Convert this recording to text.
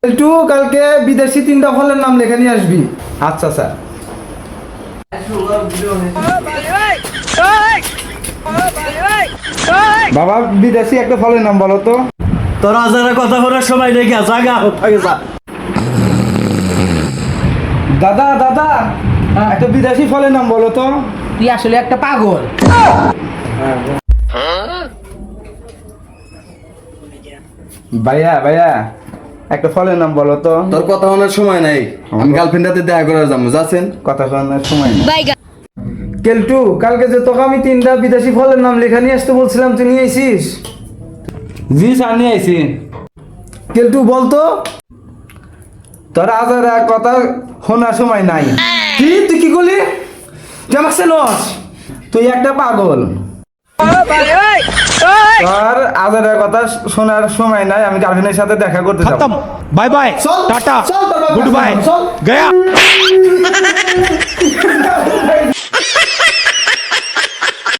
একটু কালকে বিদেশি 3টা ফলের নাম লেখা নিয়ে আসবি। আচ্ছা স্যার। বাবা বিদেশি একটা ফলের নাম বলো তো। তোর আজারে কথা বলার সময় নেই, জায়গা থাকে যা। দাদা দাদা একটা বিদেশি ফলের নাম বলো তো। তুই আসলে একটা পাগল। ভাইয়া ভাইয়া একটা ফলের নাম বলো তো। তোর কথা শোনার সময় নাই, আমি গার্লফ্রেন্ড হাতে দেখা করার যাবো, যাচ্ছেন? কথা শোনার সময় নেই। কেলটু কালকে যে তোকে আমি 3টা বিদেশি ফলের নাম লেখা নিয়ে আসতে বলছিলাম, তুই নিয়ে আইছিস? জি স্যার নিয়ে আইছি। কেলটু বলতো তোর আজার কথা শোনার সময় নাই। কি তুই কি করলি? তুই আমার নস, তুই একটা পাগল। তোর আজারের কথা শোনার সময় নাই, আমি গার্লফ্রেন্ডের সাথে দেখা করতে যাব। বাই বাই, চল, টাটা, চল তোর বাবার গুড কাছে বাই, চল। গয়া।